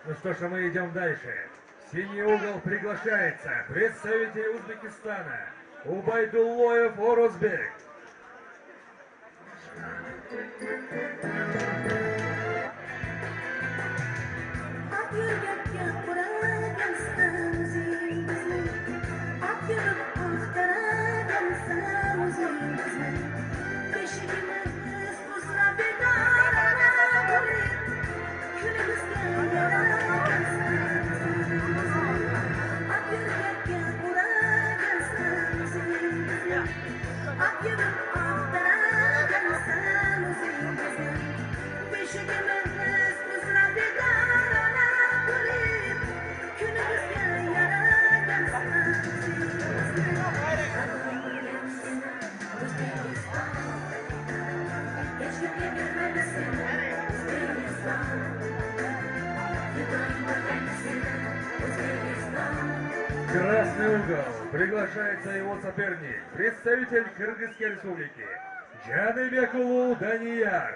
Ну что ж, а мы идем дальше. В синий угол приглашается представитель Узбекистана Убайдуллоев Орозбек. Красный угол. Приглашается его соперник, представитель Кыргызской республики Джаныбекулу Данияр.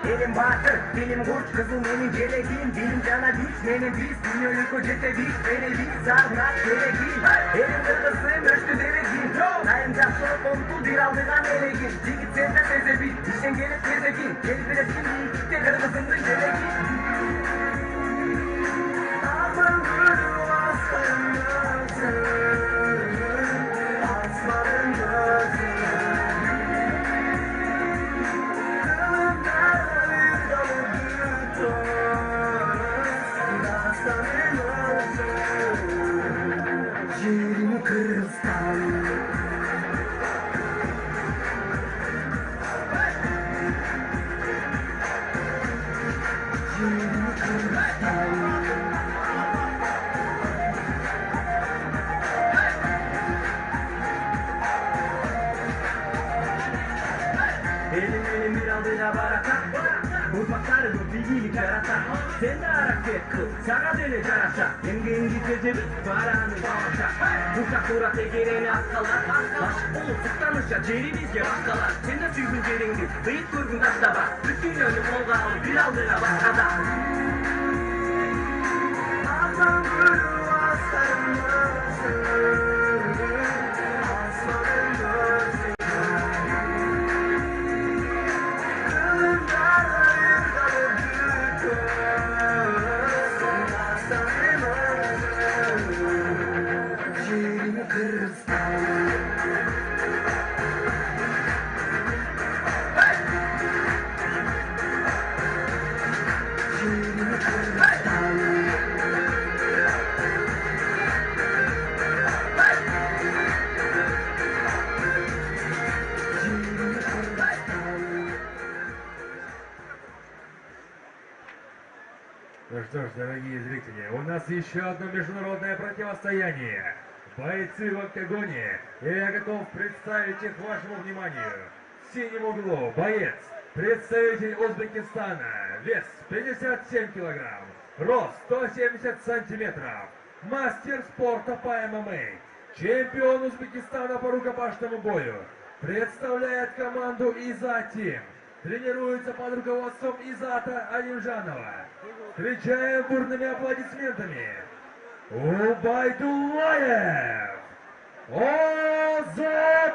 Elim batır, dilim burç, kızım benim geleğim. Dilim cana güç, benim biz, dünya yıkı cete biz. Beni biz, sarnak geleğim. Elim kırkısım, ölçtü derecim. Sayınca soğuk oldu, bir aldığına meleğim. Cigit sen de tezebin, işten gelip tezebin. Gelip edesin, yiğitte kırkısımdın geleğim. Aman gülüm aslanın gözü, aslanın gözü. Yerim Kırgızstan. Yerim Kırgızstan. Elim bir adıyla baraka. Ufakları bu bilgilik yaratan. Sen de hareket kıl, sana deli carasa. Yengenci tecevit, paranı bağışa. Uçak uğra tekereni askalar. Aşık olup tuttanışa, ceri bizge baskalar. Sen de süygün ceringdi, bıyık kurgun taşta bak. Bütün önü kolga alıp bir aldığına başkada. Aman gülüm aslanın gözü, aslanın gözü. Yerim Kırgızstan. Yerim Kırgızstan. Ну что ж, дорогие зрители, у нас еще одно международное противостояние. Бойцы в октагоне, и я готов представить их вашему вниманию. В синем углу боец, представитель Узбекистана, вес 57 килограмм, рост 170 сантиметров, мастер спорта по ММА, чемпион Узбекистана по рукопашному бою, представляет команду Иза Тим, тренируется под руководством Изата Алимжанова. Встречаем бурными аплодисментами Убайдуллаев Орозбек!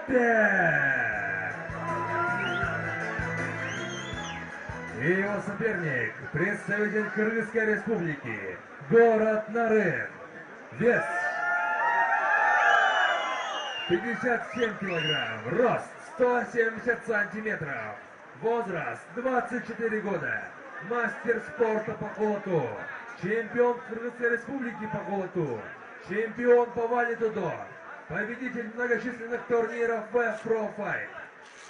И его соперник, представитель Кыргызской республики, город Нарын, вес 57 килограмм, рост 170 сантиметров, возраст 24 года, мастер спорта по кулаку, чемпион Кыргызской республики по кулаку, чемпион по вале-дудо, победитель многочисленных турниров в Pro Fight.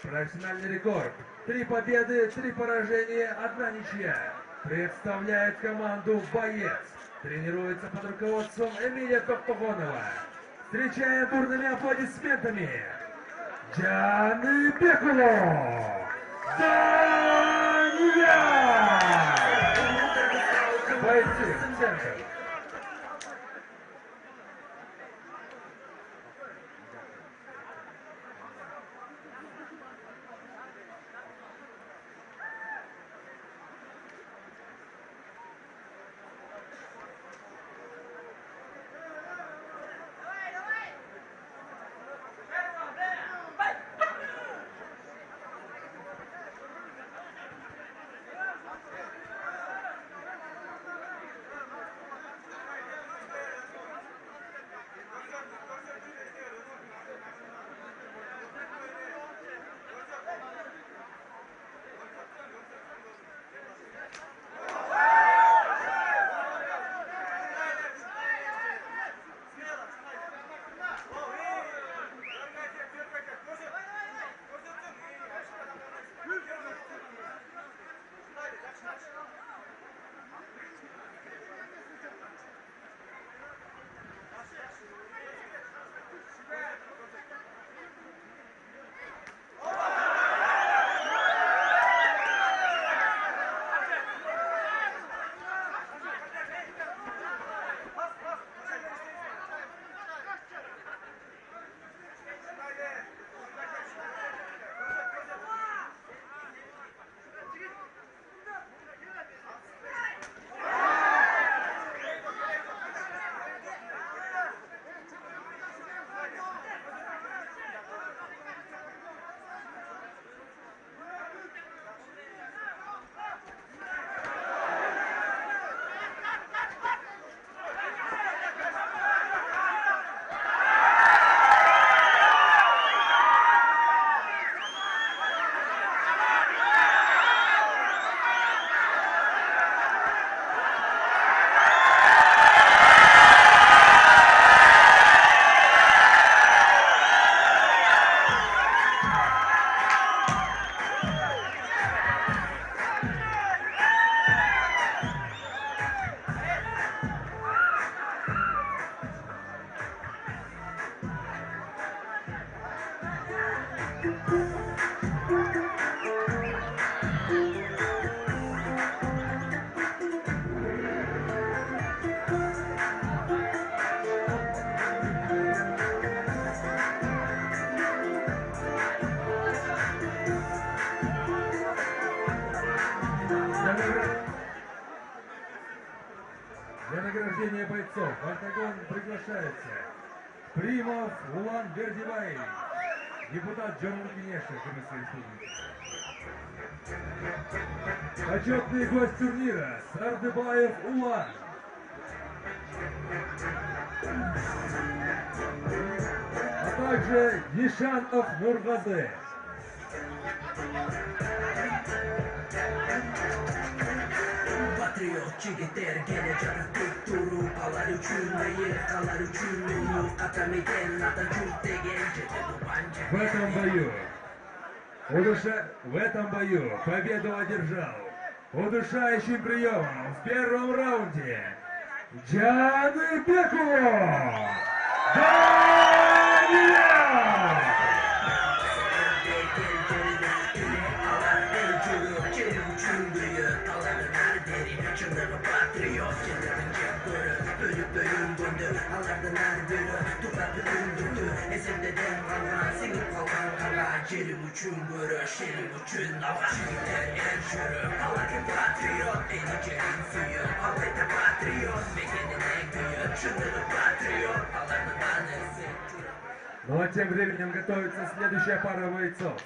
Профессиональный рекорд. 3 победы, 3 поражения, 1 ничья. Представляет команду «Боец». Тренируется под руководством Эмилия Токтогонова. Встречаем бурными аплодисментами Джаныбекулу Дания! Бойцы в центр. Для награждения бойцов в октагон приглашается Примов Улан Бердибай, депутат Джамму-Кенеша Кыргызской Республики. Почетный гость турнира Сардыбаев Улан. А также Нишанов Нургазе. Patriot jigitler gelecek tek turu Kalar üçün değil, kalar üçün ulu Atamiden Atatürk de gelecek В этом бою, в этом бою победу одержал удушающим приемом в первом раунде Джаныбекулу Дания! Patriot, kendince görü Bölüp bölüm döndü, alardan her bölü Topraklı döndürdü, ezimdeden kalgan Sevip kalgan kala, yerim üçün görü Şerim üçün hava, şiritler el jürü Alarken patriot, deneyeceğin suyu Havayda patriot, mekenin en büyü Çınırı patriot, alardan tanesi Ну а тем временем готовится следующая пара бойцов.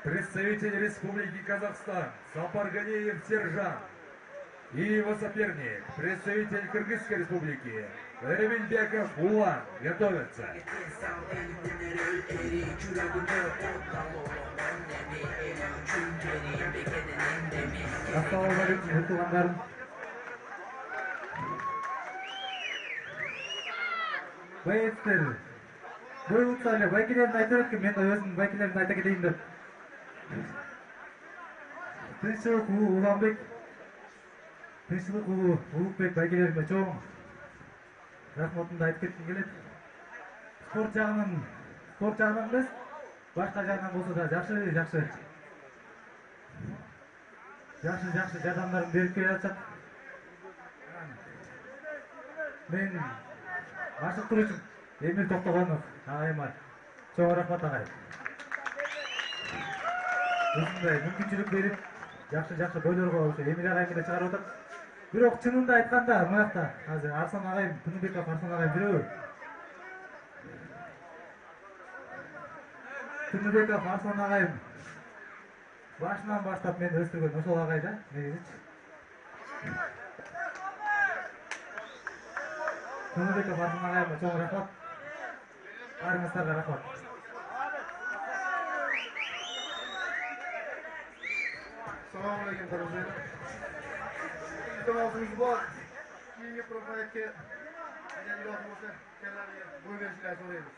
Представитель Республики Казахстан Сапарганиев Сержан. И его соперник, представитель Кыргызской Республики Эмильбеков Улан, готовятся. Ассалаумағалейкум, туғандарым. Боецтер, бұйылса әлі байкелерін айтып өткен, мен өзім байкелерін айта кетейін деп. Тынччылык уулу Уланбек, тынччылык уулу Улукбек байгелериме чоң рахматымды айтып кетким келет. Спорт жагынан эмес, башка жагынан болсо да жакшы жардамдарын берип келе жатышат. Мен машыктыруучум Эмил Токтогонов агайыма чоң рахмат агай. Ушундай мүмкүнчүлүк берип, жакшы бойлорго ошо Эмил агай менен чыгарып атат. Бирок чынында айтканда, мыякта азыр Арслан агайым, Тыныбеков Арслан агайым бирөө. Тыныбеков Арслан агайым башынан баштап мени өстүргөн ошол агай да, негизичи. Тыныбеков Арслан агайыма чоң рахмат. Барыңыздарга рахмат. Assalomu alaykum tarafdorlar. Iltimosimiz bor. Keyingi proyektga agar iloji bo'lsa, kanalga bo'y berishlarini so'raymiz.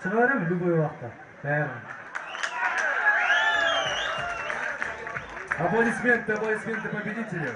Чыгарам любой убакта. Бәрін. Аплодисменты победителю.